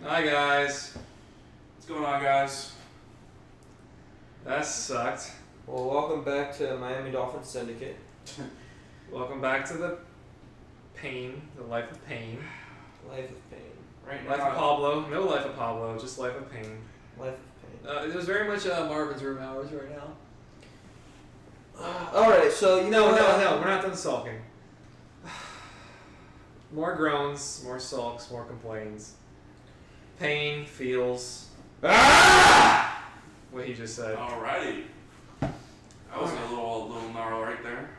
Hi guys. What's going on, guys? That sucked. Well, welcome back to Miami Dolphins Syndicate. Welcome back to the pain, the life of pain. Life of pain. Right Life now, of Pablo. No life of Pablo, just life of pain. Life of pain. It was very much Marvin's room hours right now. Alright, so you know No, we're not done sulking. More groans, more sulks, more complaints. Pain, feels. What he just said. alrighty. That was a little gnarl right there.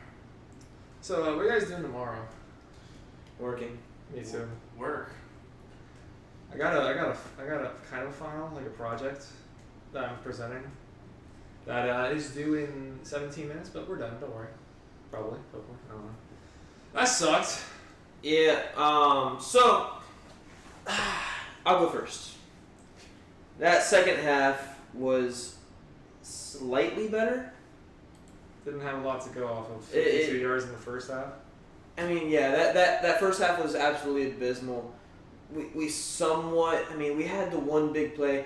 So, what are you guys doing tomorrow? Working. Me too. Work. I got a kind of final, like a project that I'm presenting. That is due in 17 minutes, but we're done. Don't worry. Probably. I don't know. That sucked. Yeah, so I'll go first. That second half was slightly better. Didn't have a lot to go off of. 52 yards in the first half. I mean, yeah, that first half was absolutely abysmal. We somewhat, I mean, we had the one big play.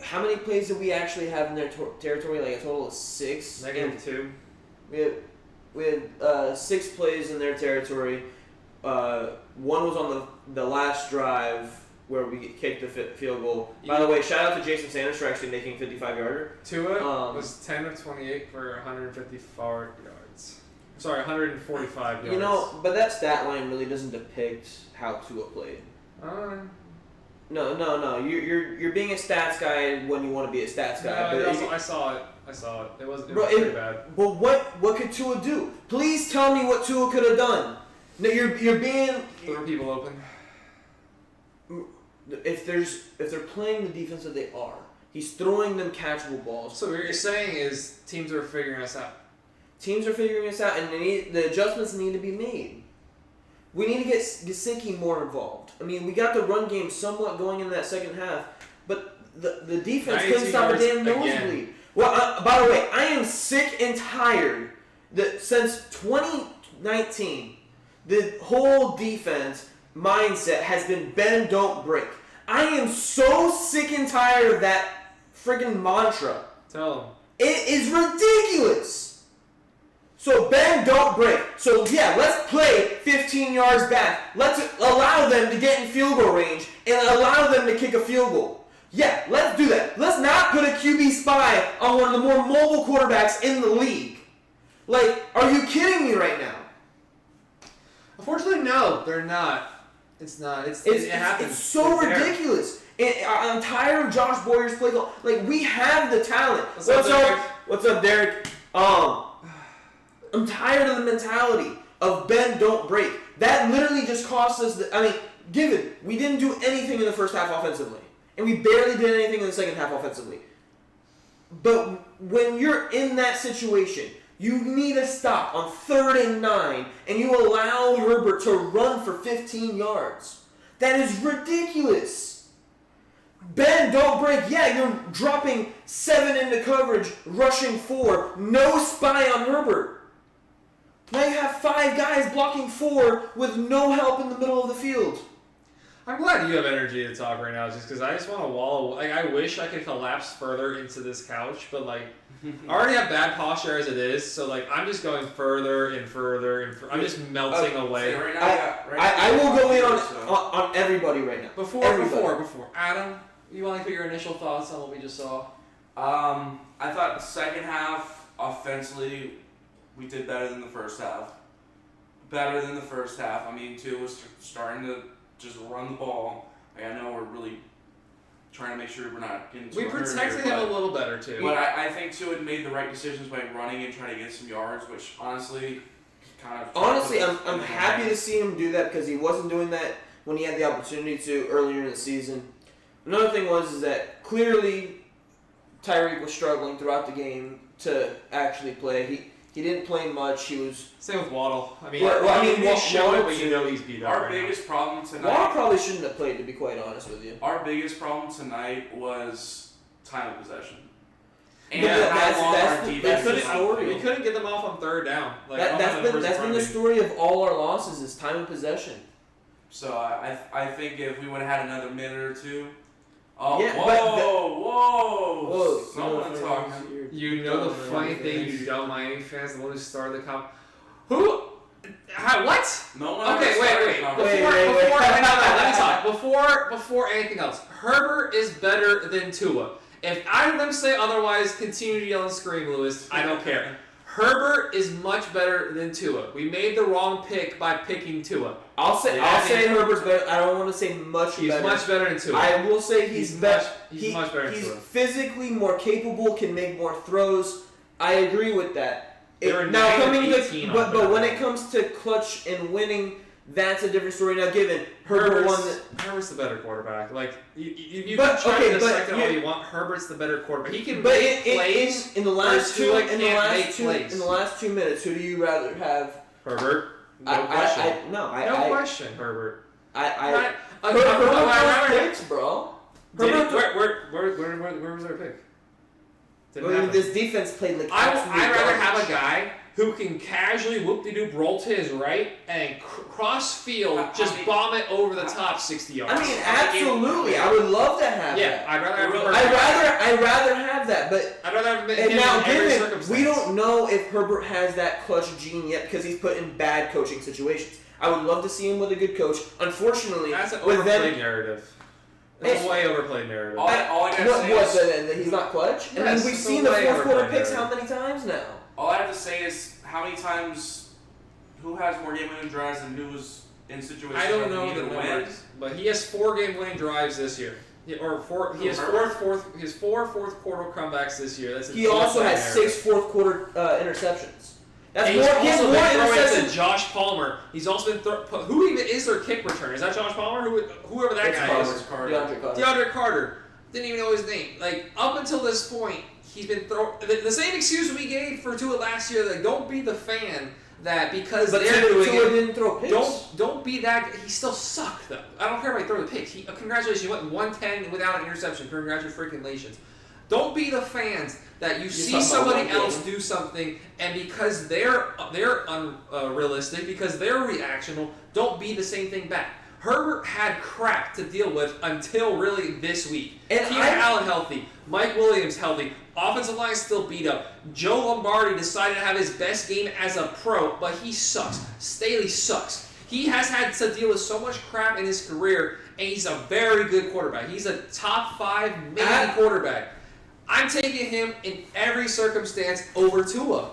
How many plays did we actually have in their territory? Like a total of 6. -2. We had 6 plays in their territory. One was on the last drive where we kicked the field goal. By the way, shout out to Jason Sanders for actually making a 55-yarder. Tua was 10 of 28 for 154 yards. Sorry, 145 yards. You know, but that stat line really doesn't depict how Tua played. No. You're being a stats guy when you want to be a stats guy. No, but I saw it. It was pretty bad. But what could Tua do? Please tell me what Tua could have done. No, you're being. Throw people open. If they're playing the defense that they are, he's throwing them catchable balls. So what you're saying is teams are figuring us out. Teams are figuring us out, and the adjustments need to be made. We need to get Gesicki more involved. I mean, we got the run game somewhat going in that second half, but the defense couldn't stop a damn nosebleed. Well, by the way, I am sick and tired that since 2019, the whole defense mindset has been bend, don't break. I am so sick and tired of that friggin' mantra. Tell them. It is ridiculous. So bend, don't break. So yeah, let's play 15 yards back. Let's allow them to get in field goal range and allow them to kick a field goal. Yeah, let's do that. Let's not put a QB spy on one of the more mobile quarterbacks in the league. Like, are you kidding me right now? Unfortunately, no, they're not. It's not. It happens. It's so ridiculous. I'm tired of Josh Boyer's play call. Like, we have the talent. What's up, Derek? I'm tired of the mentality of bend, don't break. That literally just cost us we didn't do anything in the first half offensively. And we barely did anything in the second half offensively. But when you're in that situation, you need to stop on 3rd and 9, and you allow Herbert to run for 15 yards. That is ridiculous. Bend, don't break. Yeah, you're dropping 7 into coverage, rushing 4, no spy on Herbert. Now you have 5 guys blocking 4 with no help in the middle of the field. I'm glad you have energy to talk right now, just because I just want to wallow. Like, I wish I could collapse further into this couch, but like, I already have bad posture as it is, so like, I'm just going further and further and further. I'm just melting away. Right now, I will go in on everybody right now. Before, Adam, you want to put your initial thoughts on what we just saw? I thought the second half, offensively, we did better than the first half. I mean, Tua was starting to just run the ball. Like, I know we're really trying to make sure we're not getting too We protected him a little better, too. But I think Tua had made the right decisions by running and trying to get some yards, which honestly kind of... Honestly, I'm happy to see him do that because he wasn't doing that when he had the opportunity to earlier in the season. Another thing is that clearly Tyreek was struggling throughout the game to actually play. He didn't play much. He was... Same with Waddle. I mean, Waddle show it, but you know he's beat up. Our biggest problem tonight... Waddle probably shouldn't have played, to be quite honest with you. Our biggest problem tonight was time of possession. And that's the story. We couldn't get them off on 3rd down. Like, that's been the story of all our losses is time of possession. So I think if we would have had another minute or two, Oh, Yeah, whoa! Someone talking. You know the funny thing, you dumb Miami fans, the one who started the comp. Who? How, what? No one. Okay, wait. Let me talk. Before anything else, Herbert is better than Tua. If either of them say otherwise, continue to yell and scream, Lewis. I don't care. Herbert is much better than Tua. We made the wrong pick by picking Tua. I'll say Herbert's better. I don't want to say much better. He's much better than Tua. I will say he's much better than He's Tua. physically more capable, can make more throws. I agree with that. But when it comes to clutch and winning, that's a different story. Now, given Herbert's the better quarterback. Like you can try to dissect it all you want. Herbert's the better quarterback. He can make plays. In the last 2 minutes, who do you rather have? Herbert. No question. Herbert. Herbert picks, bro. Where was our pick? This defense played like I'd rather have a guy who can casually whoop-de-doo roll to his right and cross field, just bomb it over the top 60 yards. I mean, absolutely. I would love to have that. Yeah, I'd rather have that, but I'd rather have him in every circumstance. We don't know if Herbert has that clutch gene yet because he's put in bad coaching situations. I would love to see him with a good coach. Unfortunately, that's an overplayed narrative. It's a way overplayed narrative. All I gotta say is he's not clutch? Yes, I mean, we've seen the fourth quarter picks how many times now? All I have to say is how many times, who has more game-winning drives and who's in situations I don't know the numbers, but he has 4 game-winning drives this year. He has four fourth quarter comebacks this year. He also has 6 fourth quarter interceptions. That's and more. He's also been throwing to Josh Palmer. He's also been who even is their kick returner? Is that Josh Palmer? Whoever that guy is? DeAndre Carter. Didn't even know his name. Like up until this point, he's been throwing the same excuse we gave for Tua last year. Like don't be the fan that because they're doing Tua didn't throw picks. Don't be that. He still sucked though. I don't care if I throw the picks. Congratulations, you went 110 without an interception. Congratulations. Don't be the fans that you see somebody else do something, and because they're unrealistic, because they're reactional, don't be the same thing back. Herbert had crap to deal with until really this week. And Keenan Allen healthy, Mike Williams healthy, offensive line still beat up. Joe Lombardi decided to have his best game as a pro, but he sucks. Staley sucks. He has had to deal with so much crap in his career, and he's a very good quarterback. He's a top 5 maybe quarterback. I'm taking him in every circumstance over Tua.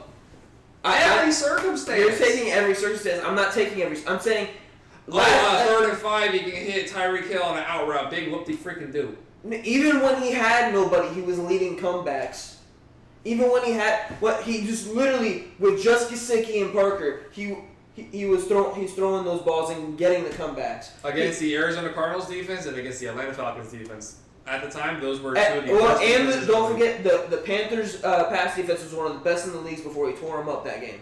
Every circumstance. You're taking every circumstance. I'm not taking every. I'm saying. 3rd and 5, he can hit Tyreek Hill on an out route. Big whoop-de-freaking-do. Even when he had nobody, he was leading comebacks. Even when he had he just literally with just Gesicki and Parker, he's throwing those balls and getting the comebacks against the Arizona Cardinals defense and against the Atlanta Falcons defense. At the time, those were 2 of the worst defenses. Don't forget the Panthers' pass defense was one of the best in the leagues before he tore him up that game.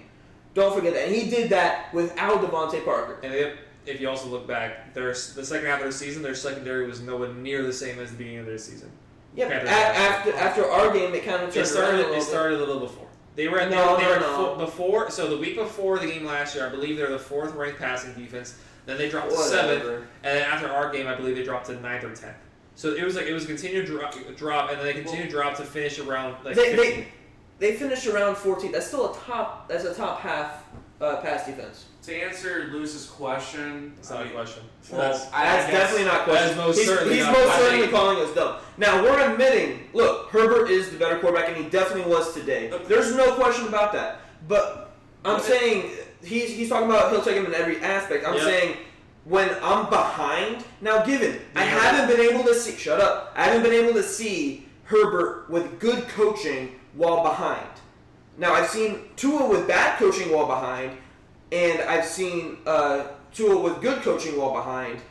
Don't forget that. And he did that without Devontae Parker. And if you also look back, the second half of their season, their secondary was nowhere near the same as the beginning of their season. Yeah, after our game, it kind of turned around. It started a little before. They were before. So the week before the game last year, I believe they were the 4th ranked passing defense. Then they dropped to 7th, and then after our game, I believe they dropped to 9th or 10th. So it was a continued drop, and then they continued drop to finish around 15th. They finished around 14th. That's still a top half pass defense. To answer Lewis's question, it's not a question. That's definitely not a question. He's most certainly calling us dumb. Now we're admitting, look, Herbert is the better quarterback, and he definitely was today. There's no question about that. But I'm saying he's talking about he'll take him in every aspect. I'm saying. When I'm behind, now given, I haven't been able to see, shut up, I haven't been able to see Herbert with good coaching while behind. Now I've seen Tua with bad coaching while behind, and I've seen Tua with good coaching while behind,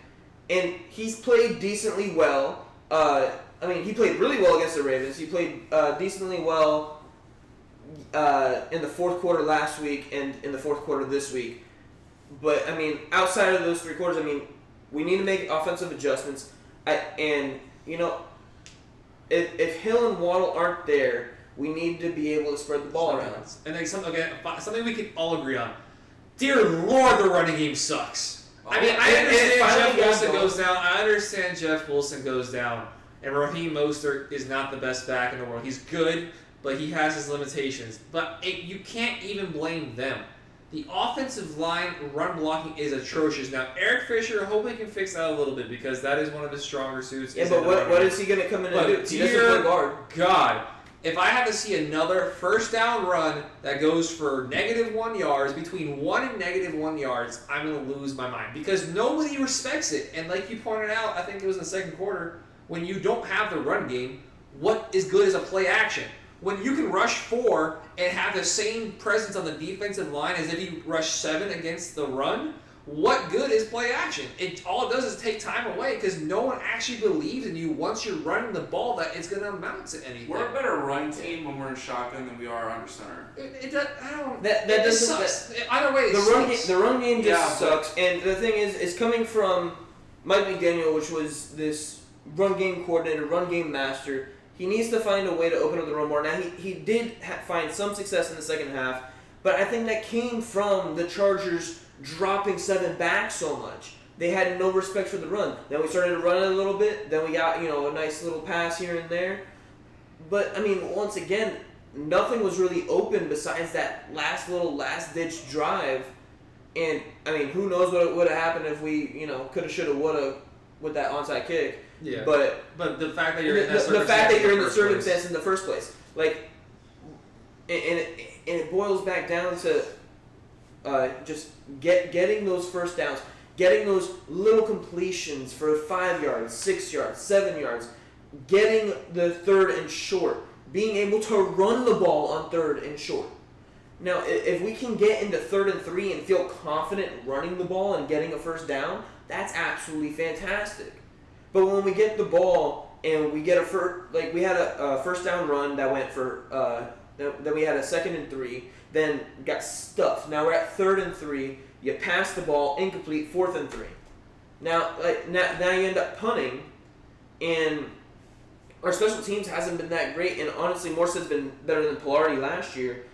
and he's played decently well. He played really well against the Ravens. He played decently well in the 4th quarter last week and in the 4th quarter this week. But, outside of those 3 quarters, we need to make offensive adjustments. If Hill and Waddle aren't there, we need to be able to spread the ball around. And something we can all agree on. Dear Lord, the running game sucks. I understand Jeff Wilson goes down. And Raheem Mostert is not the best back in the world. He's good, but he has his limitations. But you can't even blame them. The offensive line run blocking is atrocious. Now, Eric Fisher, I hope he can fix that a little bit because that is one of his stronger suits. Yeah, but what is he going to come in and do? He doesn't play guard. God, if I have to see another first down run that goes for -1 yards, between 1 and -1 yards, I'm going to lose my mind because nobody respects it. And like you pointed out, I think it was in the second quarter, when you don't have the run game, what is good is a play action. When you can rush 4 and have the same presence on the defensive line as if you rush 7 against the run, what good is play action? All it does is take time away because no one actually believes in you once you're running the ball that it's going to amount to anything. We're a better run team when we're in shotgun than we are under center. That sucks. Either way, the run game just sucks. And the thing is coming from Mike McDaniel, which was this run game coordinator, run game master. He needs to find a way to open up the run more. Now, he did find some success in the second half, but I think that came from the Chargers dropping 7 back so much. They had no respect for the run. Then we started to run it a little bit. Then we got, a nice little pass here and there. But, once again, nothing was really open besides that last-ditch drive. And, who knows what would have happened if we, coulda, shoulda, woulda with that onside kick. Yeah. But the fact that you're in that the fact that you're in the circumstance in the first place, like, and it boils back down to just getting those first downs, getting those little completions for 5 yards, 6 yards, 7 yards, getting the third and short, being able to run the ball on third and short. Now, if we can get into 3rd and 3 and feel confident running the ball and getting a first down, that's absolutely fantastic. But when we get the ball and we get we had a first down run that went for, then we had a 2nd and 3, then got stuffed. Now we're at 3rd and 3. You pass the ball, incomplete, 4th and 3. Now you end up punting, and our special teams hasn't been that great. And honestly, Morstead's been better than Pilardi last year.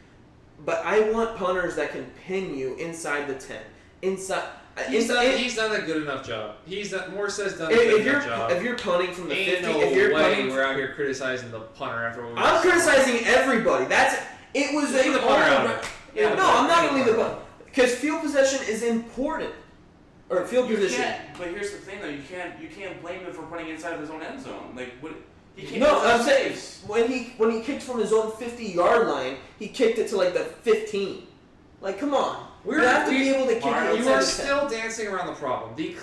But I want punters that can pin you inside the 10, He's done a good enough job. Morstead's done a good enough job. If you're punting from the 50, we're out here criticizing the punter after what we I'm criticizing everybody. It was the punter out. Yeah, no, I'm not going to leave the punter. Because field possession is important. Or field position. But here's the thing, though. You can't blame him for putting inside of his own end zone. Like, what? He can't. No, I'm saying when he kicked from his own 50-yard line, he kicked it to like the 15. Like, come on. We have to be able to kick it. You are still dancing around the problem. The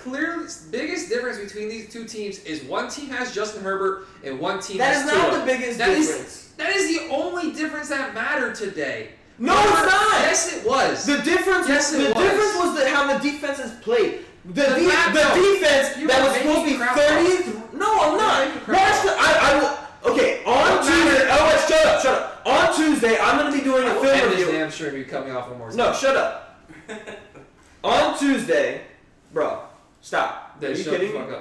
biggest difference between these two teams is one team has Justin Herbert and one team has Tua. That is not the biggest difference. That is the only difference that mattered today. No, it's not. Yes, it was. The difference. Difference was how the defenses played. The defense that was supposed to be 30th. No, I'm not. I will. Okay, on Tuesday. Oh, shut up. On Tuesday, I'm going to be doing a film review. Damn sure you're coming off one more time. No, shut up. On Tuesday, bro, stop. Are you kidding me?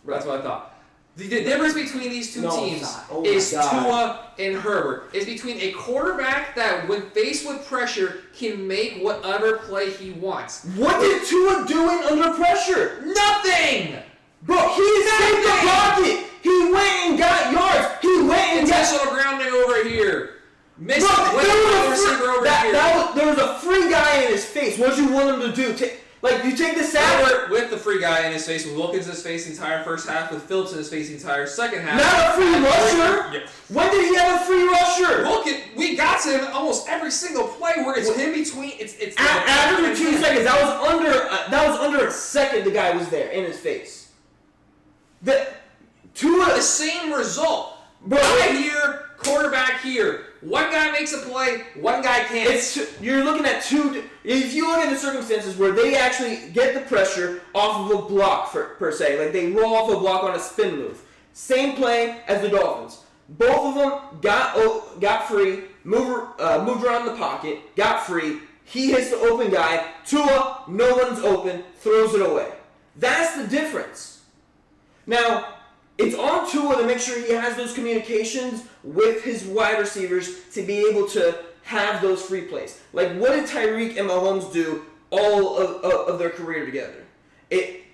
That's what I thought. The difference between these two teams is Tua and Herbert. Is between a quarterback that, when faced with pressure, can make whatever play he wants. What did Tua doing under pressure? Nothing! Bro, he escaped the pocket. He went and got yards. He went and got intentional grounding over here. There was a free guy in his face. What did you want him to do? You take the sack with the free guy in his face, with Wilkins in his face the entire first half, with Phillips in his face the entire second half. Not a free rusher. Yeah. When did he have a free rusher? Wilkins, we got to him almost every single play where it's him between. It's after 2 seconds. That was under a second. The guy was there in his face. The same result. Bro, guy here, quarterback here. One guy makes a play, one guy can't. You're looking at two. If you look at the circumstances where they actually get the pressure off of a block, per se, like they roll off a block on a spin move. Same play as the Dolphins. Both of them got free, moved around the pocket, got free. He hits the open guy. Tua, no one's open, throws it away. That's the difference. Now, it's on Tua to make sure he has those communications with his wide receivers to be able to have those free plays. Like, what did Tyreek and Mahomes do all of their career together?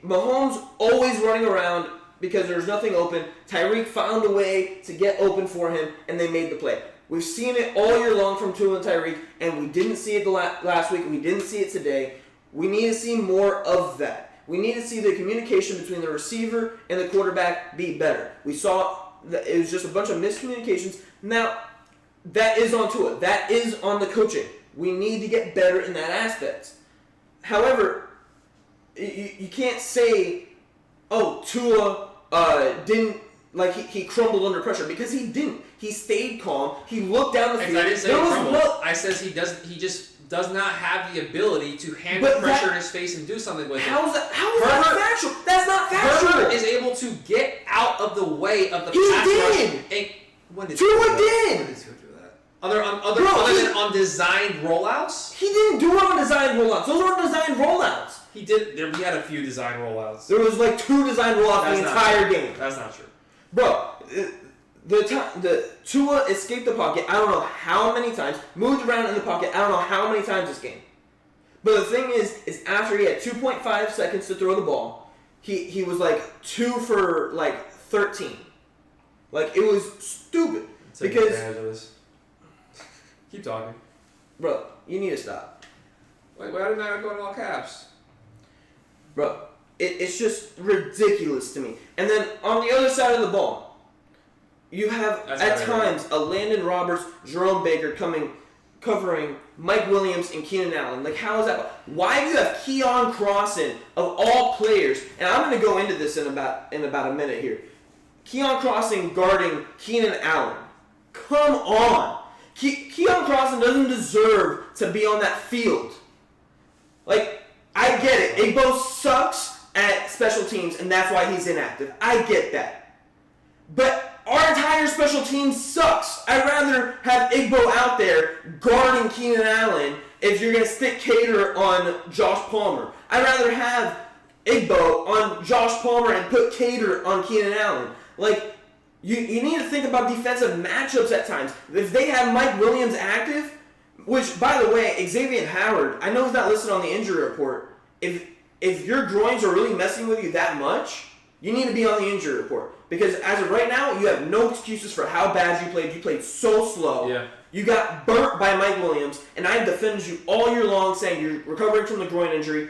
Mahomes always running around, because there was nothing open. Tyreek found a way to get open for him, and they made the play. We've seen it all year long from Tua and Tyreek, and we didn't see it last week. We didn't see it today. We need to see more of that. We need to see the communication between the receiver and the quarterback be better. We saw that it was just a bunch of miscommunications. Now, that is on Tua. That is on the coaching. We need to get better in that aspect. However, you can't say, oh, Tua didn't, like, he crumbled under pressure, because he didn't. He stayed calm. He looked down the field. I didn't say he crumbled. I said he just does not have the ability to handle pressure in his face and do something with it. How is that factual? That's not factual. Herbert is able to get out of the way of the pass rush. When did Tua did. When did Tua do that? Other than on designed rollouts? He didn't do it on designed rollouts. Those aren't designed rollouts. He did. He had a few design rollouts. There was like 2 design rollouts the entire game. That's not true. Bro, the Tua escaped the pocket, I don't know how many times, moved around in the pocket, I don't know how many times this game. But the thing is after he had 2.5 seconds to throw the ball, he was like 2 for like 13. Like, it was stupid. Because keep talking. Bro, you need to stop. Wait, why didn't I go in all caps? Bro, it's just ridiculous to me. And then on the other side of the ball, you have at times a Landon Roberts, Jerome Baker covering Mike Williams and Keenan Allen. Like, how is that? Why do you have Keon Crossan of all players? And I'm going to go into this in about a minute here. Keon Crossan guarding Keenan Allen. Come on. Keon Crossan doesn't deserve to be on that field. Like, I get it. Igbo sucks at special teams, and that's why he's inactive. I get that. But our entire special team sucks. I'd rather have Igbo out there guarding Keenan Allen if you're going to stick Cater on Josh Palmer. I'd rather have Igbo on Josh Palmer and put Cater on Keenan Allen. Like, you need to think about defensive matchups at times. If they have Mike Williams active, which, by the way, Xavier Howard, I know he's not listed on the injury report. If your groins are really messing with you that much, you need to be on the injury report. Because as of right now, you have no excuses for how bad you played. You played so slow. Yeah. You got burnt by Mike Williams, and I defended you all year long saying you're recovering from the groin injury.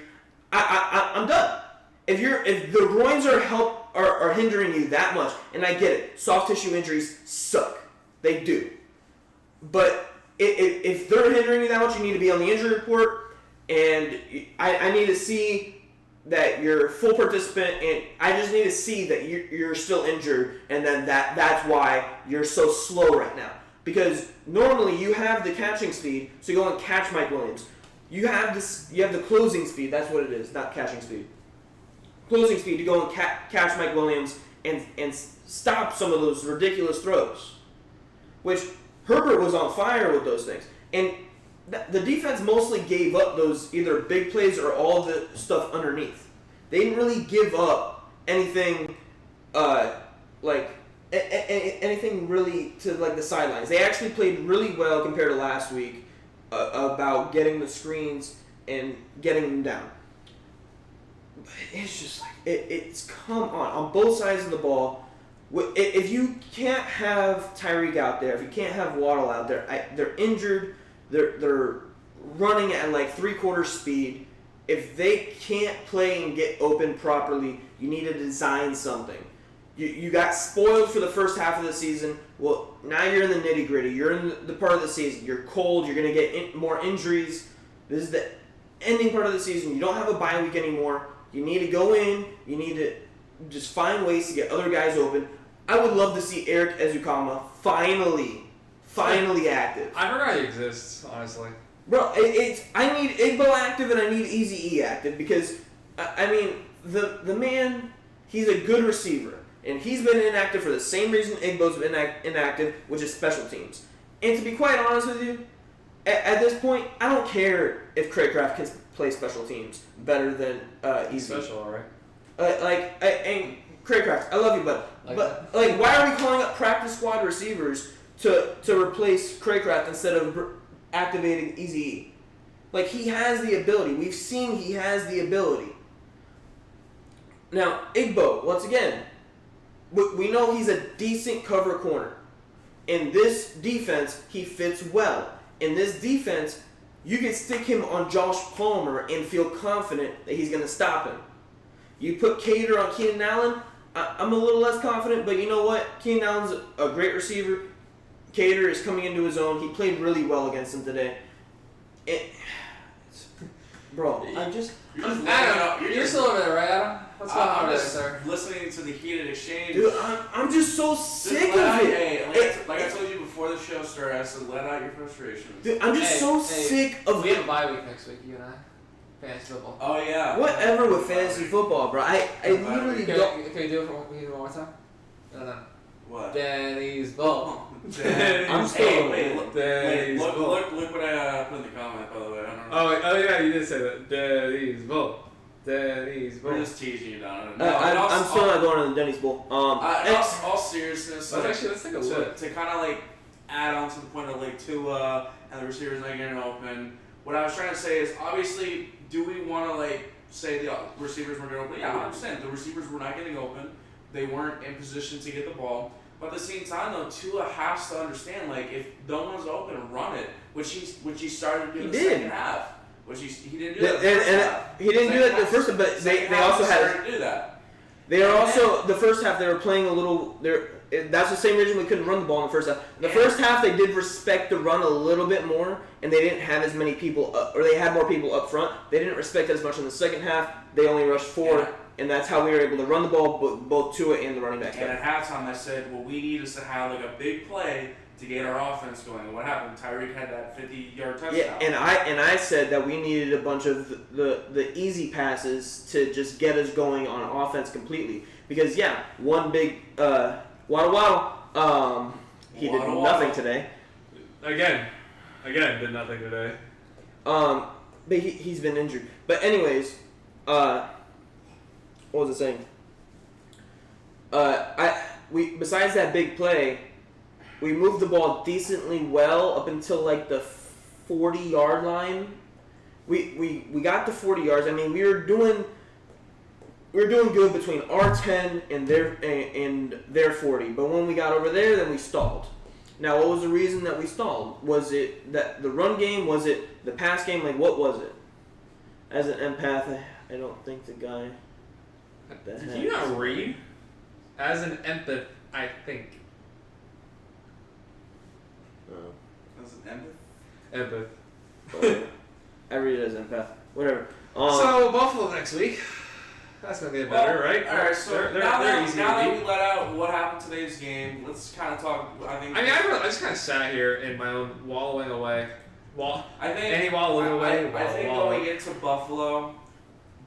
I'm done. If the groins are hindering you that much, and I get it, soft tissue injuries suck. They do. But if they're hindering you that much, you need to be on the injury report, and I need to see that you're a full participant, and I just need to see that you're still injured, and then that's why you're so slow right now. Because normally you have the catching speed, so you go and catch Mike Williams. You have the closing speed, that's what it is, not catching speed. Closing speed to go and catch Mike Williams and stop some of those ridiculous throws. Which Herbert was on fire with those things. And the defense mostly gave up those either big plays or all the stuff underneath. They didn't really give up anything anything really to like the sidelines. They actually played really well compared to last week about getting the screens and getting them down. But it's just like it's come on both sides of the ball. If you can't have Tyreek out there, if you can't have Waddle out there, they're injured. They're running at like 3/4 speed. If they can't play and get open properly, you need to design something. You got spoiled for the first half of the season. Well, now you're in the nitty gritty. You're in the part of the season. You're cold. You're going to get more injuries. This is the ending part of the season. You don't have a bye week anymore. You need to go in. You need to just find ways to get other guys open. I would love to see Eric Ezukama finally active. I forgot he exists, honestly. Bro, I need Igbo active and I need Eazy E active because, I mean, the man, he's a good receiver. And he's been inactive for the same reason Igbo's been inactive, which is special teams. And to be quite honest with you, at this point, I don't care if Craycraft can play special teams better than Eazy. Special, alright. And Craycraft, I love you, bud. But why are we calling up practice squad receivers to replace Craycraft instead of activating Eazy E? Like, he has the ability. We've seen he has the ability. Now, Igbo, once again, we know he's a decent cover corner. In this defense, he fits well. In this defense, you can stick him on Josh Palmer and feel confident that he's going to stop him. You put Cater on Keenan Allen, I'm a little less confident, but you know what? Keenan Allen's a great receiver. Cater is coming into his own. He played really well against him today. Bro, You're still over there, right, Adam? What's going on over there, sir? Listening to the heated exchange. Dude, I'm just so sick of it. Like I told you before the show started, I said let out your frustrations. Dude, I'm just sick of We have a bye week next week, you and I. Fantasy football. Oh yeah. Whatever with fantasy football, bro. I literally don't. Can we do it one more time? No. What? Danny's Bowl. I'm still look what I put in the comment, by the way. I don't know. Oh yeah, you did say that. Denny's Bowl. We're just teasing you, Donovan. I'm still not going to the Denny's Bowl. All seriousness, let's take a look. To kind of like add on to the point of like Tua and the receivers not getting open. What I was trying to say is, obviously, do we want to like say the receivers weren't going to open? Yeah, 100%. The receivers were not getting open. They weren't in position to get the ball. But at the same time, though, Tua has to understand, like, if no one's open, run it, which he started doing in the second half. Which he didn't do that. He didn't do that the first half, but they also had to do that. They are also the first half. They were playing a little. That's the same reason we couldn't run the ball in the first half. The first half they did respect the run a little bit more, and they didn't have as many people, or they had more people up front. They didn't respect it as much in the second half. They only rushed 4, and that's how we were able to run the ball, both Tua and the running back. And at halftime, I said, what we need is to have like a big play to get our offense going. And what happened? Tyreek had that 50-yard touchdown. Yeah, and I said that we needed a bunch of the easy passes to just get us going on offense completely. Because one big Waddle, he did nothing today. Again, did nothing today. But he's been injured. But anyways, what was it saying? We besides that big play, we moved the ball decently well up until like the 40-yard line. We got to 40 yards. I mean, we were doing good between our 10 and their 40. But when we got over there, then we stalled. Now, what was the reason that we stalled? Was it that the run game? Was it the pass game? Like, what was it? As an empath, I don't think the guy. Did you not read? As an empath, I think. As an empath? Empath. I read it as empath. Whatever. So, Buffalo next week. That's going to get better, right? All right, so they're now easy that we let out what happened today's game, let's kind of talk. I just kind of sat here in my own wallowing away. Wallowing away. I think going into Buffalo,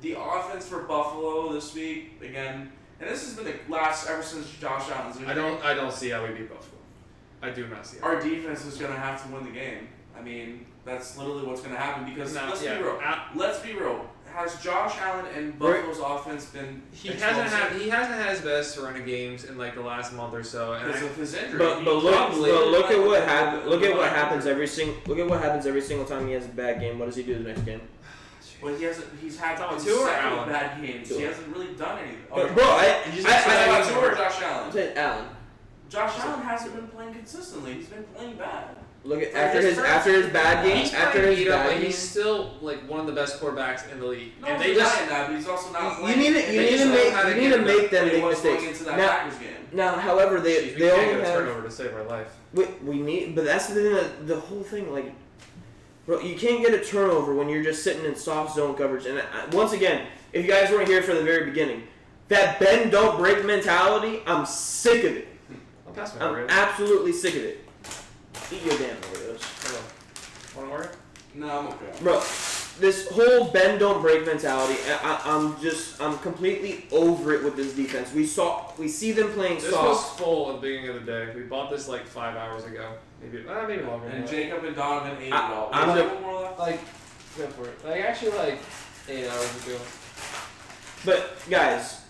the offense for Buffalo this week, again, and this has been the last ever since Josh Allen's injury. I don't see how we beat Buffalo. I do not see how. Our defense is going to have to win the game. I mean, that's literally what's going to happen because let's be real. Has Josh Allen and Buffalo's offense been? He hasn't had his best run of games in like the last month or so because of his injury. But look at what happens. Look at what happens every single time he has a bad game. What does he do the next game? Well, he's had 2 or Allen? bad games. He hasn't really done anything. Bro, I 2 or Josh Allen. I said Allen. Josh Allen hasn't been playing consistently. He's been playing bad. Look at after his bad game. He's still like one of the best quarterbacks in the league. No, and he's not in that, but he's also not playing. You need to make them make mistakes. Into that Packers game. Now, however, they only have turnover to save our life. We need, but that's the thing. The whole thing, like, bro, you can't get a turnover when you're just sitting in soft zone coverage. And once again, if you guys weren't here for the very beginning, that bend don't break mentality, I'm sick of it. I'm absolutely sick of it. Eat your damn Oreos. Want an Oreo? No, I'm okay. Bro, this whole bend don't break mentality, I'm completely over it with this defense. We see them playing soft. This was full at the beginning of the day. We bought this like 5 hours ago. Maybe longer. And Jacob and Donovan ate it all. More left? Like, go for it. Like, actually, like 8 hours ago. But, guys,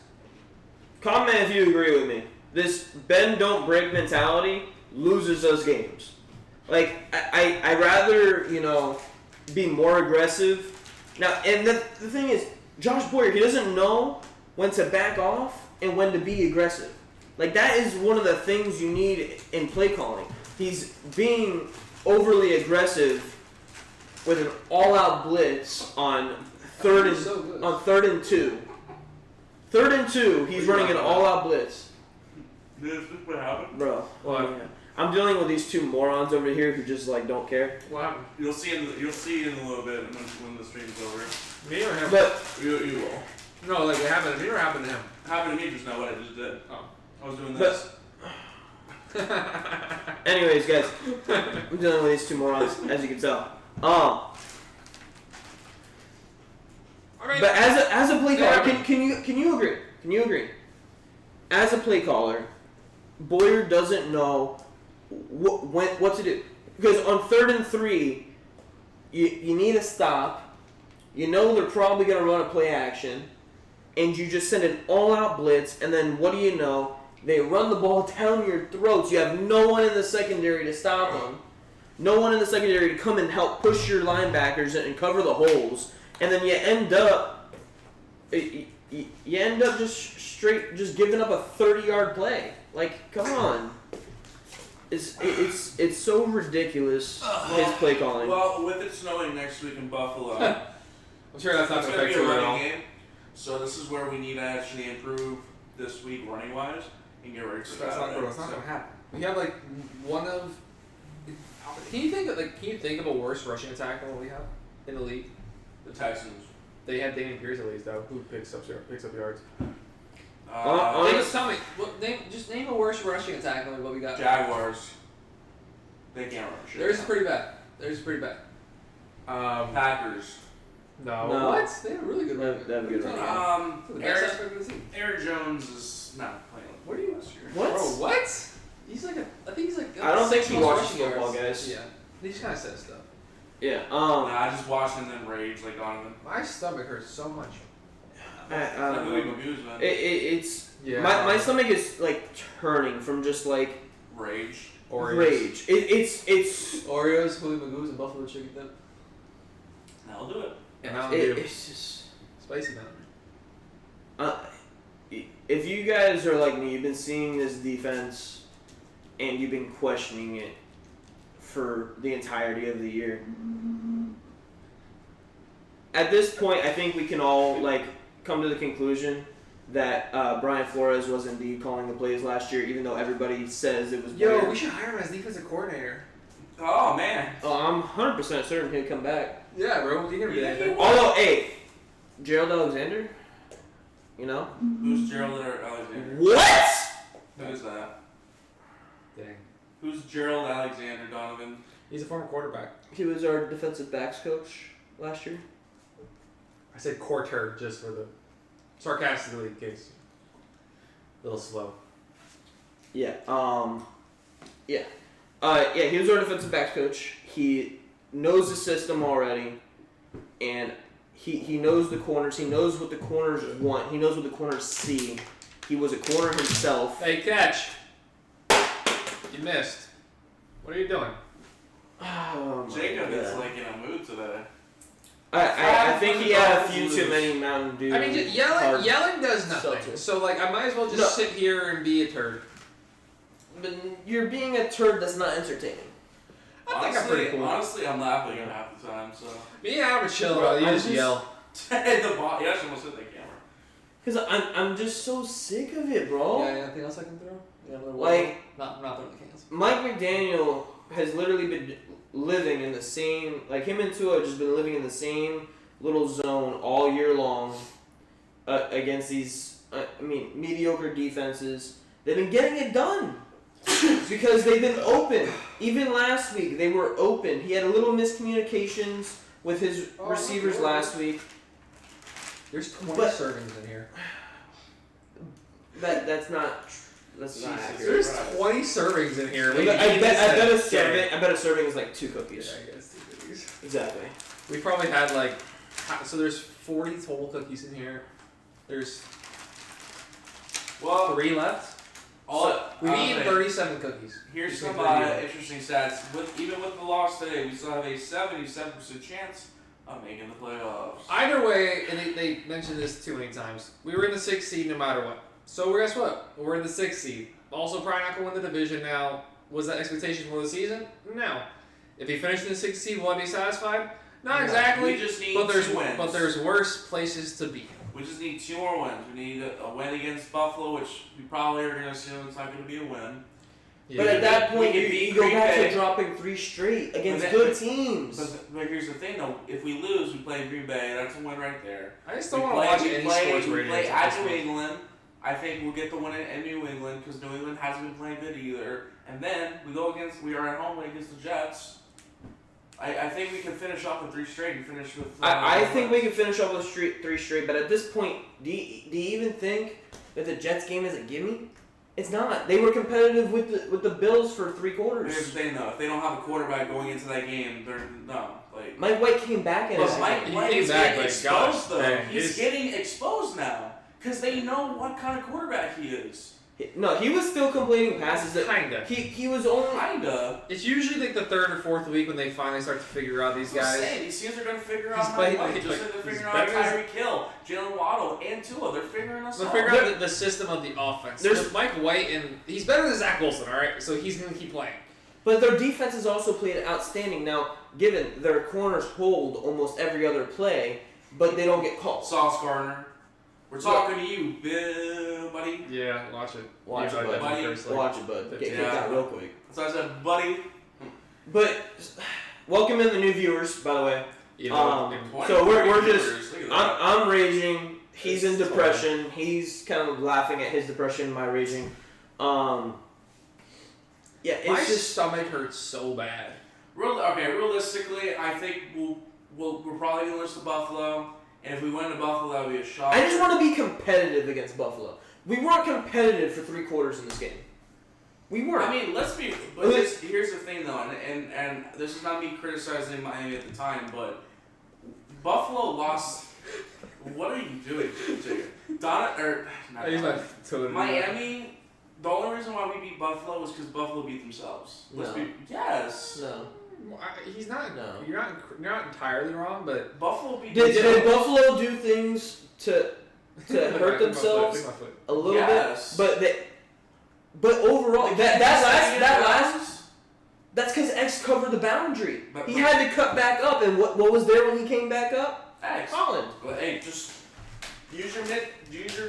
comment if you agree with me. This bend don't break mentality loses us games. Like, I rather, be more aggressive. Now, and the thing is, Josh Boyer, he doesn't know when to back off and when to be aggressive. Like, that is one of the things you need in play calling. He's being overly aggressive with an all-out blitz on third and 2. 3rd and 2, he's running an all-out blitz. This is what happened? Bro. What? Yeah. I'm dealing with these two morons over here who just, like, don't care. What happened? You'll see in a little bit when the stream's over. Me or him? But You will. No, like it happened to me or happened to him? It happened to me just now. What I just did. Oh. I was doing this. anyways, guys, I'm dealing with these two morons, as you can tell. I mean, But as a play caller, Yeah. can you agree? Can you agree? As a play caller, Boyer doesn't know what to do, because on 3rd and 3, you need a stop. You know they're probably gonna run a play action, and you just send an all-out blitz, and then what do you know? They run the ball down your throats. You have no one in the secondary to stop them. No one in the secondary to come and help push your linebackers and cover the holes. And then you end up just giving up a 30-yard play. Like, come on. It's so ridiculous, his play calling. Well, with it snowing next week in Buffalo, I'm sure that's not it's going going to to be affect a you at all. running game. So this is where we need to actually improve this week running-wise and get ready for That's not Saturday. going to happen. We have like one of. Can you think of a worse rushing attack than what we have in the league? The Texans. They had Damian Pierce at least though, who picks up yards. Tell me, just name a worse rushing attack than what we got. Jaguars. They can't run shit. Theirs is pretty bad. Packers. No. No. What? They have a really good running. They have a good running. The best aspect of the team. Aaron Jones is not playing like What are you- last year. What? Bro, what? I think he's like. I don't think he 6 watches rushing football, yards. guys. Yeah, he just kind of says stuff. Yeah. I just watched him then rage like Donovan. My stomach hurts so much. I That don't movie know. Magoo's, man. It's Yeah. my stomach is like turning from just like Rage. Oreos. rage. It's Oreos, Holy Magoo's, and Buffalo chicken dip. That'll do it. And Mountain Dew. it's just. Spicy Mountain If you guys are like me, you've been seeing this defense and you've been questioning it for the entirety of the year. At this point, I think we can all like come to the conclusion that Brian Flores was indeed calling the plays last year, even though everybody says it was. Yo, Boyer. we should hire him as defensive coordinator. Oh man. Oh, I'm 100% certain he'll come back. Yeah, bro. He never did Yeah, anything. he will. Although, hey, Gerald Alexander, you know Who's Gerald Alexander? what? Who is that? Dang. Who's Gerald Alexander, Donovan? He's a former quarterback. He was our defensive backs coach last year. I said quarter just for the sarcastically in case. A little slow. Yeah. Yeah. Yeah. He was our defensive backs coach. He knows the system already, and he knows the corners. He knows what the corners want. He knows what the corners see. He was a corner himself. Hey, catch. You missed. What are you doing? Oh, my Jacob is God. like in a mood today. I think he had a few too many Mountain Dew. I mean, just hard yelling does nothing. seltzer. So, like, I might as well just No. sit here and be a turd. But you're being a turd that's not entertaining. I think I'm pretty cool. Honestly, I'm laughing at half the time. So Yeah, I'm chill, Bro, bro. You I'm just just- yell. the ball. He actually almost hit the camera. Cause I'm just so sick of it, bro. Yeah, anything else I can throw? Yeah, another Like- not throwing the cans. Mike McDaniel has literally been living in the same, like him and Tua have just been living in the same little zone all year long against these, mediocre defenses. They've been getting it done because they've been open. Even last week, they were open. He had a little miscommunications with his receivers last week. There's 20 But- servings in here. That's not Jesus accurate. There's Christ. 20 servings in here. I bet a serving is like 2 cookies. Yeah, I guess 2 cookies. Exactly. We probably had like, so there's 40 total cookies in here. There's Well, 3 left. We've eaten 37 cookies. Here's Between some 3 of you. interesting stats. Even with the loss today, we still have a 77% chance of making the playoffs. Either way, and they mentioned this too many times, we were in the 6th seed no matter what. So guess what? We're in the 6th seed. Also probably not going to win the division now. Was that expectation for the season? No. If he finished in the 6th seed, will I be satisfied? Not exactly. We just need but there's 2 wins. But there's worse places to be. We just need 2 more wins. We need a win against Buffalo, which we probably are going to assume it's not going to be a win. Yeah. But at that point, We you, could beat you go Green back Bay. to dropping 3 straight against But good that- teams. But here's the thing, though. If we lose, we play Green Bay. That's a win right there. I just don't want to watch any sports We ratings play at at this New point. England. I think we'll get the win in New England because New England hasn't been playing good either. And then we are at home against the Jets. I think we can finish off with 3 straight and finish with. I think we can finish up with 3 straight, but at this point, do you even think that the Jets game is a gimme? It's not. They were competitive with the Bills for 3 quarters. Here's the thing, though. If they don't have a quarterback going into that game, they're no. Like, Mike White came back in. but Mike White came is back, getting like, exposed, gosh, though. man, He's his- getting exposed now because they know what kind of quarterback he is. No, he was still completing passes. That Kinda. He was only. Kinda. It's usually like the 3rd or 4th week when they finally start to figure out these That's what I'm guys. saying. These teams are going to figure He's out playing- Mike White, he's just like they're he's figuring out better than- Tyreek Hill, Jalen Waddle, and Tua. They're figuring us They're out. figuring out the system of the offense. There's- With Mike White, and he's better than Zach Wilson, alright? So he's going to keep playing. But their defense has also played outstanding. Now, given their corners hold almost every other play, but they don't get called. Sauce Gardner. We're talking to you, Bill, buddy. Yeah, watch it. Watch Yeah, it, bud. definitely first, like, Watch it, bud. Get kicked Yeah. out real quick. So I said, buddy. But welcome in the new viewers, by the way. You know, So we're 23 just. viewers, look at that. I'm raging. He's in It's depression. He's kind of laughing at his depression, my raging. Yeah, it's my just. stomach hurts so bad. Realistically, I think we're probably gonna lose to Buffalo, and if we win to Buffalo, that would be a shock. I just want to be competitive against Buffalo. We weren't competitive for 3 quarters in this game. We weren't. I mean, here's the thing though, and this is not me criticizing Miami at the time, but Buffalo lost. What are you doing, Miami. The only reason why we beat Buffalo was because Buffalo beat themselves. Yes. No. He's not. No. You're not entirely wrong, but Buffalo beat Did themselves. Buffalo do things to hurt themselves My foot. a little Yes. bit? But overall, that's because X covered the boundary. But- He had to cut back up, and what was there when he came back up? X. Holland. But hey, just use your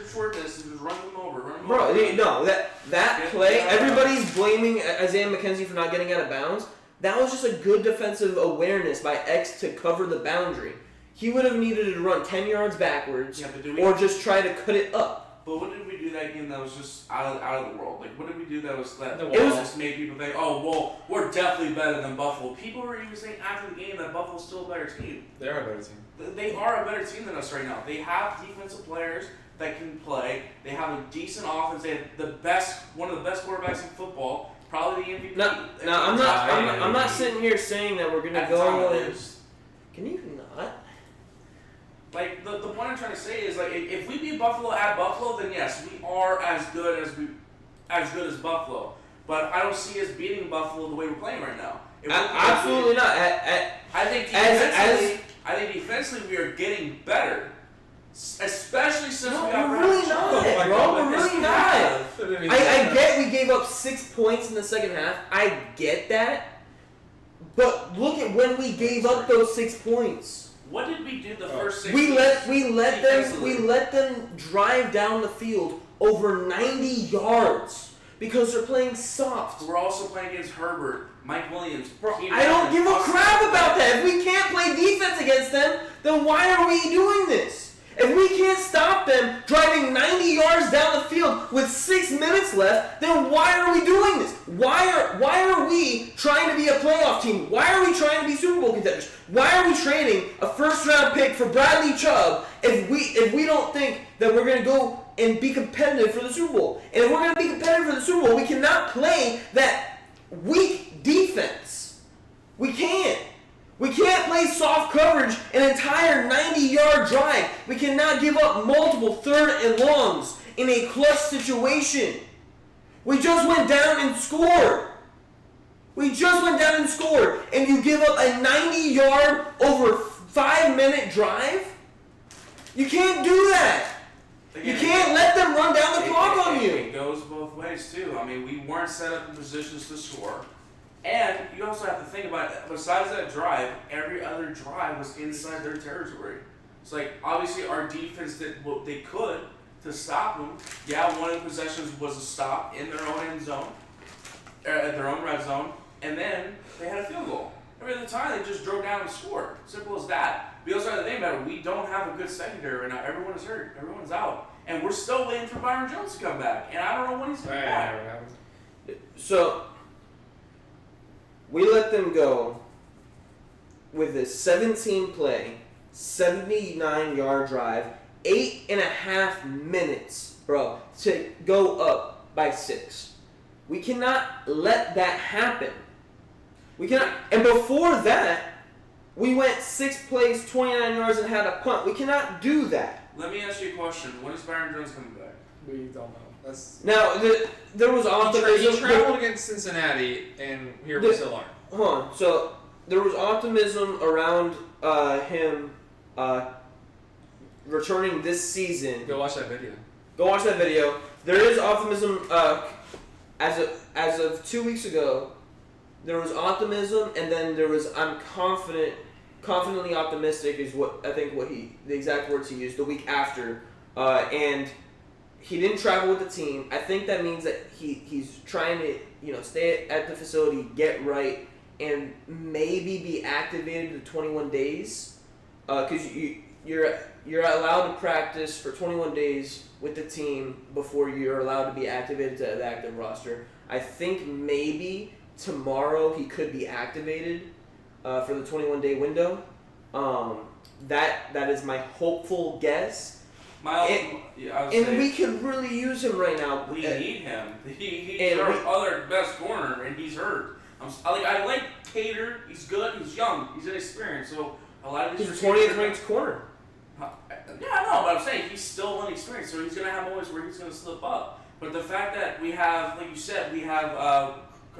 shortness and just run them over. Bro, no, that Yeah, play, yeah. everybody's blaming Isaiah McKenzie for not getting out of bounds. That was just a good defensive awareness by X to cover the boundary. He would have needed to run 10 yards backwards Yeah, but do we? or just try to cut it up. But what did we do that game that was just out of the world? Like, what did we do that was that The It was- just made people think, oh, well, we're definitely better than Buffalo. People were even saying after the game that Buffalo's still a better team. They are a better team. They are a better team than us right now. They have defensive players that can play. They have a decent offense. They have one of the best quarterbacks in football, probably the MVP. No, I'm not sitting here saying that we're gonna At the time go it and. is. Can you not? Like the point I'm trying to say is like if we beat Buffalo at Buffalo, then yes, we are as good as Buffalo. But I don't see us beating Buffalo the way we're playing right now. Absolutely not. I think defensively we are getting better, especially since No, we got we're rid of really Chubb. not, my bro. God, We're Yes, really we not. have. I get we gave up 6 points in the second half. I get that. But look at when we gave up those 6 points. What did we do the first 6 We let defensively? them drive down the field over 90 yards because they're playing soft. We're also playing against Herbert, Mike Williams. Keenan I don't Allen, give a Austin crap Eckler. about that. If we can't play defense against them, then why are we doing this? If we can't stop them driving 90 yards down the field with 6 minutes left, then why are we doing this? Why are we trying to be a playoff team? Why are we trying to be Super Bowl contenders? Why are we trading a first-round pick for Bradley Chubb if we don't think that we're going to go and be competitive for the Super Bowl? And if we're going to be competitive for the Super Bowl, we cannot play that weak defense. We can't. We can't play soft coverage an entire 90-yard drive. We cannot give up multiple third and longs in a clutch situation. We just went down and scored. And you give up a 90-yard over 5-minute drive? You can't do that. again, you can't let them run down the clock on you. It goes both ways too. I mean, we weren't set up in positions to score, and you also have to think about it. Besides that drive, every other drive was inside their territory. It's like obviously our defense did what they could to stop them. Yeah, one of the possessions was a stop in their own end zone, at their own red zone, and then they had a field goal. Every other time they just drove down and scored. Simple as that. We also have to think about it. We don't have a good secondary right now. Everyone is hurt. Everyone's out. And we're still waiting for Byron Jones to come back. And I don't know when he's coming back. So, we let them go with a 17-play, 79-yard drive, 8.5 minutes, bro, to go up by 6. We cannot let that happen. We cannot. And before that, we went 6 plays, 29 yards, and had a punt. We cannot do that. Let me ask you a question. When is Byron Jones coming back? We don't know. That's Now, there was optimism. he traveled against Cincinnati, and here we still aren't. Hold on. So, there was optimism around him returning this season. Go watch that video. Go watch that video. There is optimism. As of 2 weeks ago, there was optimism, and then there was I'm confidently optimistic is what I think the exact words he used the week after, and he didn't travel with the team. I think that means that he's trying to stay at the facility, get right, and maybe be activated to 21 days, because you're allowed to practice for 21 days with the team before you're allowed to be activated to the active roster. I think maybe tomorrow he could be activated for the 21-day window. That is my hopeful guess. We could really use him right now. We need him. He's our other best corner, and he's hurt. I like Cater. He's good. He's young. He's inexperienced. So a lot of these. He's 20th ranked corner. Yeah, I know, but I'm saying he's still inexperienced, so he's gonna have moments where he's gonna slip up. But the fact that we have, like you said, we have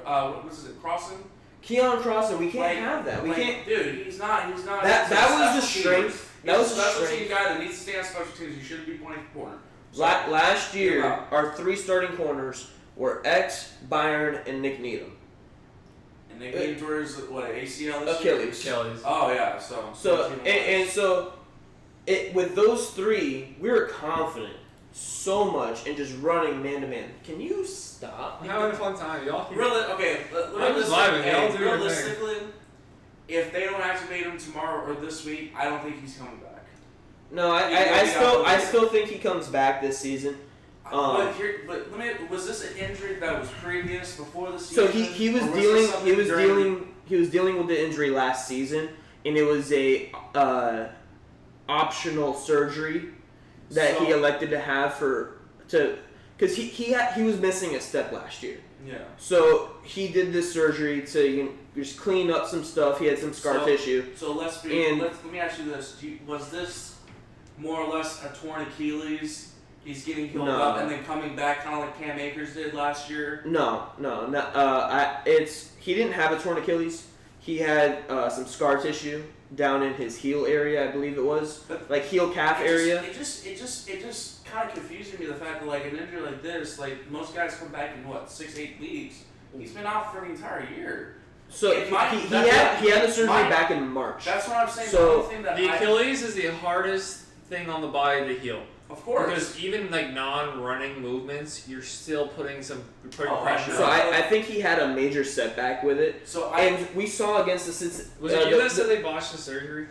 what is it, Crossan? Keon Crossan, we can't have that. We can't. Dude, he's not. That was the strength. That was a special team guy that needs to stay on special teams. He shouldn't be playing corner. So, last year, our 3 starting corners were X, Byron, and Nick Needham. And Nick Needham tore his ACL this Achilles. Achilles. Oh yeah, So with those 3, we were confident so much in just running man to man. Can you stop? I'm having a fun time, y'all. Realistically, if they don't activate him tomorrow or this week, I don't think he's coming back. No, I still think he comes back this season. Was this an injury that was previous before the season? So he was dealing with the injury last season, and it was a optional surgery that he elected to have because he was missing a step last year. Yeah. So he did this surgery to just clean up some stuff. He had some scar tissue. So let me ask you this: was this more or less a torn Achilles? He's getting healed up and then coming back, kind of like Cam Akers did last year. No. He didn't have a torn Achilles. He had some scar tissue down in his heel area, I believe it was, like heel calf area. It just kind of confusing me, the fact that like an injury like this, like most guys come back in 6-8 weeks. He's been out for the entire year. So he had the surgery back in March. That's what I'm saying. So the Achilles is the hardest thing on the body to heal. Of course. Because even like non-running movements, you're still putting pressure. So I think he had a major setback with it. And we saw against the Cincinnati. Was it you that said they botched the surgery?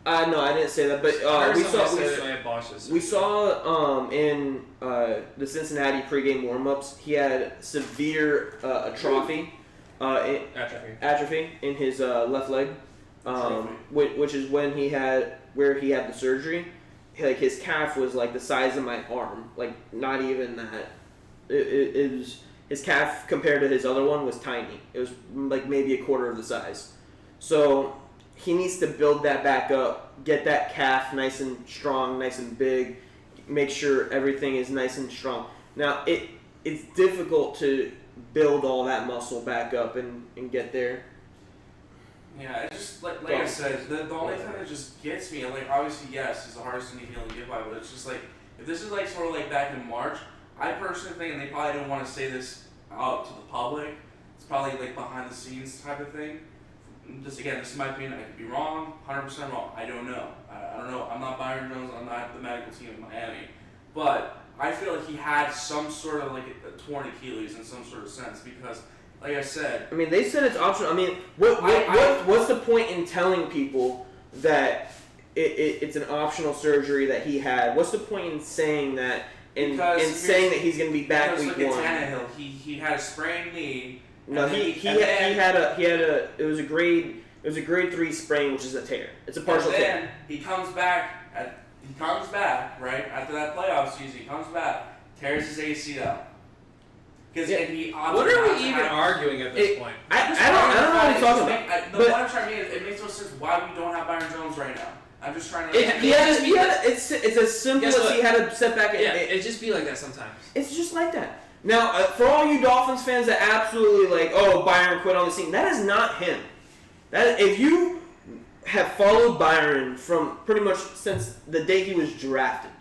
No, I didn't say that. But we saw in the Cincinnati pregame warm-ups, he had severe atrophy in his left leg, which is when he had the surgery. Like his calf was like the size of my arm, like not even that. It was his calf compared to his other one was tiny. It was like maybe a quarter of the size. So he needs to build that back up, get that calf nice and strong, nice and big, make sure everything is nice and strong. Now it's difficult to build all that muscle back up and get there. Yeah, it's just like I said, the only thing that just gets me, like obviously yes, it's the hardest thing to heal and get by, but it's just like if this is like sort of like back in March, I personally think, and they probably don't want to say this out to the public, it's probably like behind the scenes type of thing. Just again, this is my opinion. I could be wrong, 100% wrong. I don't know. I don't know. I'm not Byron Jones. I'm not the medical team of Miami, but I feel like he had some sort of like a torn Achilles in some sort of sense because, like I said, I mean, they said it's optional. I mean, what's the point in telling people that it's an optional surgery that he had? What's the point in saying that and saying that he's going to be back week look one? At Tannehill, he had a sprained knee. No, he had a it was a grade 3 sprain, which is a tear. It's a partial tear. And then he comes back right after that playoff season. He comes back, tears his ACL. Because what are we even arguing at this point? I don't know what he's talking about. The point I'm trying to make is it makes no sense why we don't have Byron Jones right now. I'm just trying to. It's as simple as he had a setback. Yeah, it just be like that sometimes. It's just like that. Now, for all you Dolphins fans that absolutely like, oh, Byron quit on the scene, that is not him. If you have followed Byron from pretty much since the day he was drafted,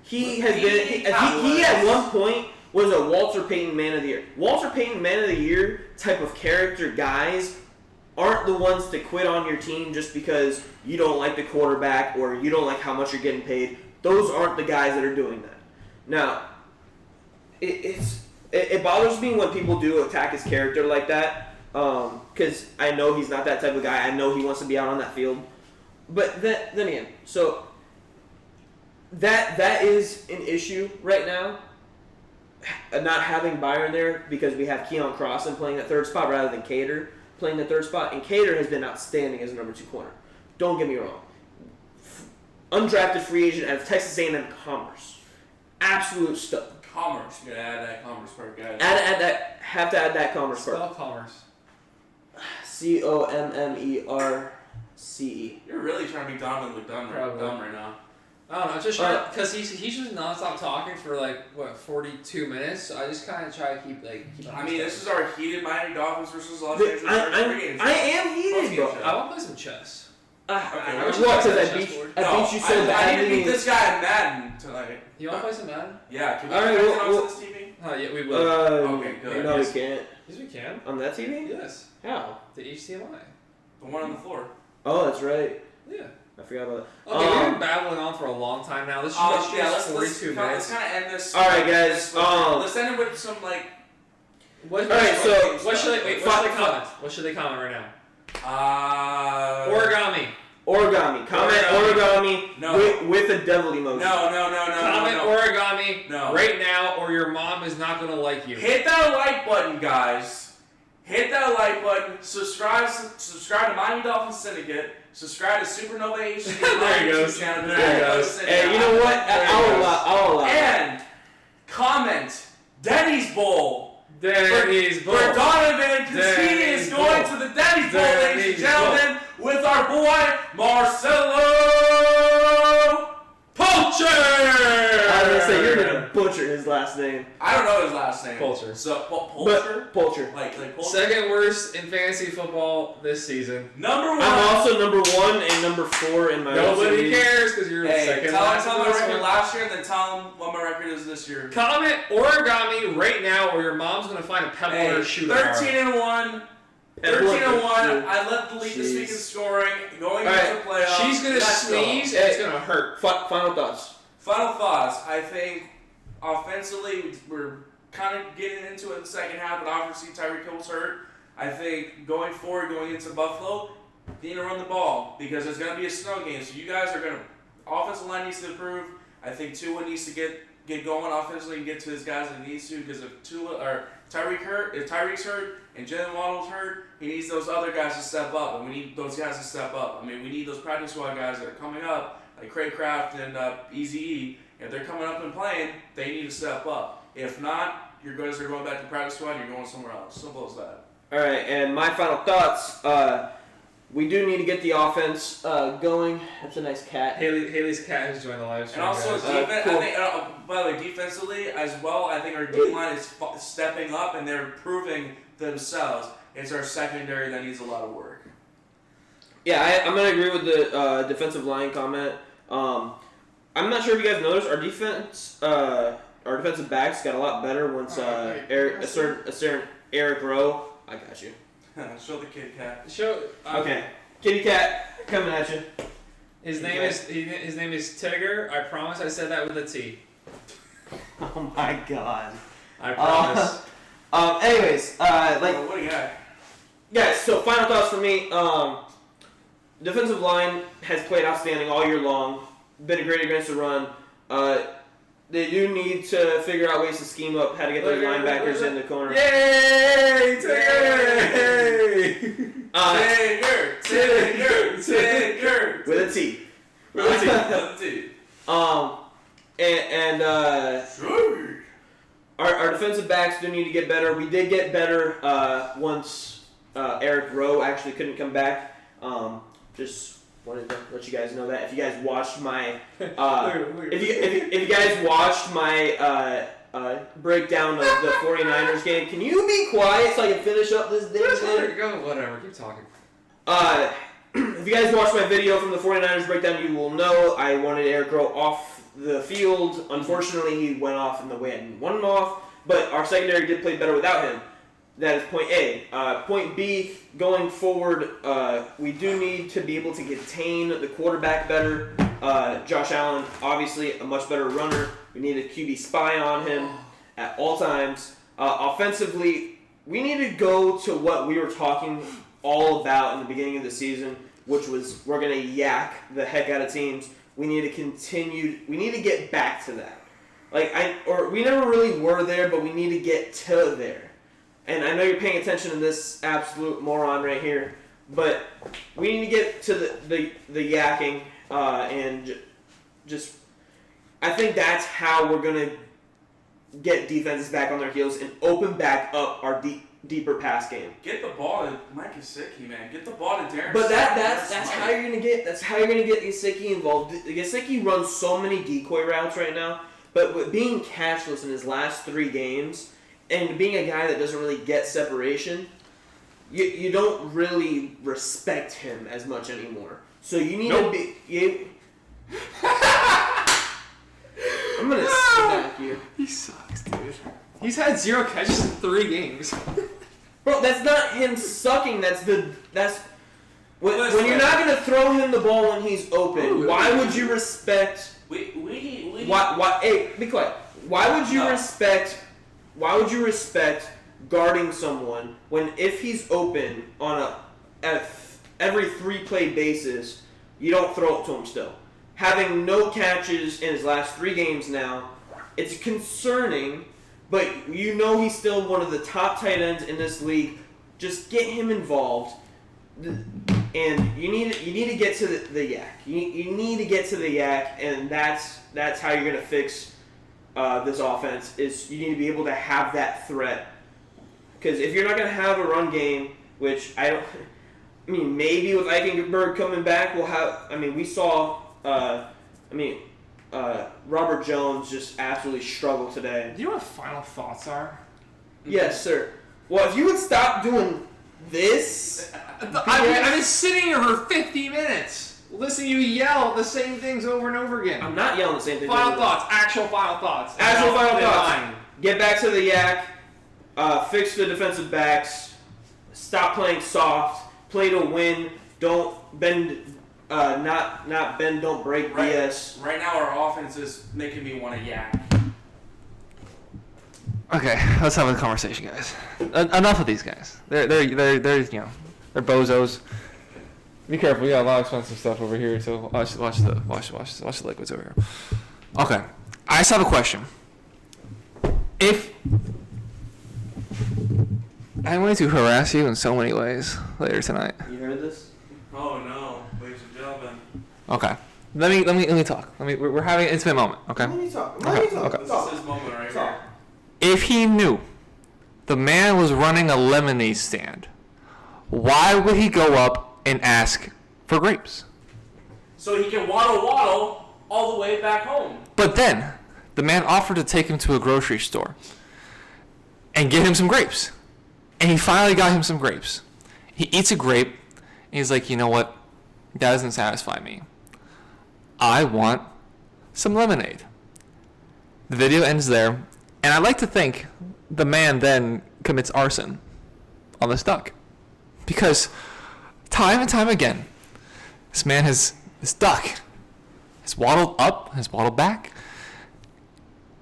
he at one point was a Walter Payton Man of the Year. Walter Payton Man of the Year type of character guys aren't the ones to quit on your team just because you don't like the quarterback or you don't like how much you're getting paid. Those aren't the guys that are doing that. Now, it bothers me when people do attack his character like that, because I know he's not that type of guy. I know he wants to be out on that field, but then again, so that is an issue right now. Not having Byron there because we have Keon Crossan playing that third spot rather than Cater playing the third spot, and Cater has been outstanding as a number 2 corner. Don't get me wrong. Undrafted free agent out of Texas A&M Commerce, absolute stud. Commerce. You gotta add that Commerce part, guys. Have to add that Commerce part. Spell Commerce. Commerce. You're really trying to be Donovan look dumb right now. I don't know, just trying because he's just nonstop talking for 42 minutes. So I just kind of try to keep. I mean, this is our heated Miami Dolphins versus Los Angeles Chargers. I am heated, bro. I want to play some chess. Okay, what? Because I beat you so badly. I need to beat this guy at Madden tonight. You want to play some Madden? Yeah. Can we All right, connect on this TV? Yeah, we will. Okay, good. No, we can't. Yes, we can. On that TV? Yes. How? The HDMI. The one on the floor. Oh, that's right. Yeah. I forgot about that. Okay, we've been babbling on for a long time now. This should be 42 minutes. Let's kind of end this. All right, guys. Let's end it with some What should they comment? What should they comment right now? Origami. Comment origami with a devil emoji. No. Comment origami No. right now, or your mom is not gonna like you. Hit that like button, guys. Hit that like button. Subscribe to Miami Dolphins Syndicate. Subscribe to Supernova HD. There you go. There you go. Hey, you know what? I'll allow. And comment Denny's Bowl. Denny's Bowl. For Donovan, because he is going to the Denny's Bowl, ladies and gentlemen, with our boy Marcelo Poacher. I was gonna say you're gonna butcher his last name. I don't know his last name. Poacher. So Poacher. Poacher. Like Poacher. Second worst in fantasy football this season. Number 1. I'm also number 1 and number 4 in my. Nobody cares because you're second. Tell him my record last year, and then tell him what my record is this year. Comment origami right now, or your mom's gonna find a pebble in her shoe. 13-1. 13-1. I led the lead this week in scoring, going into the playoffs. She's gonna sneeze and it's gonna hurt. Final thoughts. Final thoughts. I think offensively we're kind of getting into it in the second half, but obviously Tyreek Hill's hurt. I think going forward, going into Buffalo, they need to run the ball because there's gonna be a snow game. So you guys are gonna offensive line needs to improve. I think Tua needs to get going offensively and get to his guys that he needs to, because if Tyreek's hurt and Jalen Waddle's hurt, he needs those other guys to step up, and we need those guys to step up. I mean, we need those practice squad guys that are coming up, like Craig Kraft and Eazy-E. If they're coming up and playing, they need to step up. If not, your guys are going back to practice squad and you're going somewhere else. Simple as that. All right, and my final thoughts. We do need to get the offense going. That's a nice cat. Haley's cat has joined the live stream. And also, defense, cool. I think, by the way, defensively as well, I think our D-line is stepping up and they're improving themselves. It's our secondary that needs a lot of work. Yeah, I'm going to agree with the defensive line comment. I'm not sure if you guys noticed, our defensive backs got a lot better once a certain Eric Rowe. I got you. Show the kitty cat. Okay, kitty cat coming at you. His name is Tigger. I promise I said that with a T. Oh my god. I promise. Anyways, What do you got? guys. So final thoughts for me. Defensive line has played outstanding all year long. Been great against the run. They do need to figure out ways to scheme up how to get those linebackers in the corner. Yay! Tigger! Tigger! With a T. With a T. Our defensive backs do need to get better. We did get better once Eric Rowe actually couldn't come back. Just wanted to let you guys know that. If you guys watched my if you guys watched my breakdown of the 49ers game, can you be quiet so I can finish up this damn thing? Go, whatever. Keep talking. If you guys watched my video from the 49ers breakdown, you will know I wanted Eric Rowe off the field. Unfortunately, he went off in the way I didn't want him off, but our secondary did play better without him. That is point A. Point B, going forward, we do need to be able to contain the quarterback better. Josh Allen, obviously a much better runner. We need a QB spy on him at all times. Offensively, we need to go to what we were talking all about in the beginning of the season, which was we're going to yak the heck out of teams. We need to get back to that. We never really were there, but we need to get to there. And I know you're paying attention to this absolute moron right here, but we need to get to the yakking and just. I think that's how we're gonna get defenses back on their heels and open back up our deeper pass game. Get the ball to Mike Gesicki, man. Get the ball to Darren. But that's how you're gonna get Gesicki involved. Gesicki runs so many decoy routes right now, but with being catchless in his last 3 games. And being a guy that doesn't really get separation, you don't really respect him as much anymore. So you need to be. I'm gonna smack you. He sucks, dude. He's had 0 catches in 3 games. Bro, that's not him sucking. That's when you're not gonna throw him the ball when he's open. Why would you respect? Why? Hey, be quiet. Why would you respect? Why would you respect guarding someone when if he's open on every 3-play basis, you don't throw it to him still? Having no catches in his last 3 games now, it's concerning, but you know he's still one of the top tight ends in this league. Just get him involved, and you need to get to the yak. You need to get to the yak, and that's how you're gonna fix. This offense is you need to be able to have that threat, because if you're not going to have a run game, which maybe with Eichenberg coming back, we'll have. We saw. Robert Jones just absolutely struggled today. Do you know what final thoughts are? Yes, sir. Well, if you would stop doing this, I've been sitting here for 50 minutes. Listening to you yell the same things over and over again. I'm not yelling the same things. Actual final thoughts. Actual final thoughts. Get back to the yak. Fix the defensive backs. Stop playing soft. Play to win. Don't bend. Not bend. Don't break. BS. Right now, our offense is making me want to yak. Okay, let's have a conversation, guys. Enough of these guys. They're bozos. Be careful, we got a lot of expensive stuff over here, so watch the liquids over here. Okay. I just have a question. If I'm going to harass you in so many ways later tonight. You heard this? Oh no, ladies and gentlemen. Okay. Let me talk. We're having an intimate moment, okay? Let me talk. Okay. This is his moment right here. If he knew the man was running a lemonade stand, why would he go up and ask for grapes? So he can waddle all the way back home. But then, the man offered to take him to a grocery store and get him some grapes. And he finally got him some grapes. He eats a grape, and he's like, you know what? That doesn't satisfy me. I want some lemonade. The video ends there, and I like to think the man then commits arson on this duck. Because time and time again, this duck has waddled up, has waddled back,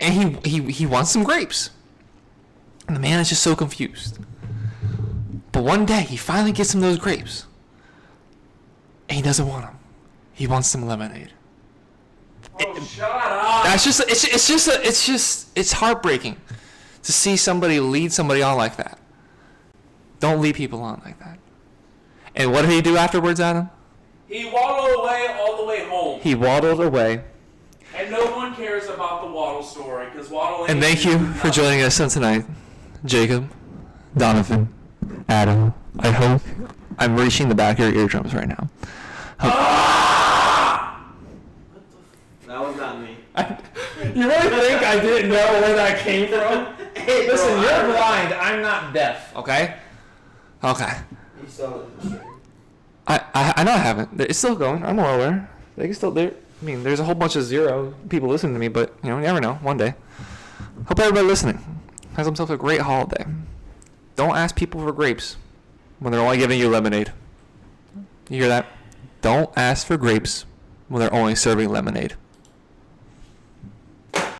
and he wants some grapes. And the man is just so confused. But one day, he finally gets him those grapes. And he doesn't want them. He wants some lemonade. Shut up! That's it's heartbreaking to see somebody lead somebody on like that. Don't lead people on like that. And what did he do afterwards, Adam? He waddled away all the way home. He waddled away. And no one cares about the waddle story because waddling. And thank you for joining us on tonight, Jacob, Donovan, Adam. I hope I'm reaching the back of your eardrums right now. That was not me. You really think I didn't know where that came from? Hey, bro, Listen, you're blind. I'm not deaf. Okay? Okay. You saw it in the stream. I know I haven't. It's still going. I'm well aware. They can still there. I mean, there's a whole bunch of zero people listening to me, but you never know. One day. Hope everybody listening has themselves a great holiday. Don't ask people for grapes when they're only giving you lemonade. You hear that? Don't ask for grapes when they're only serving lemonade.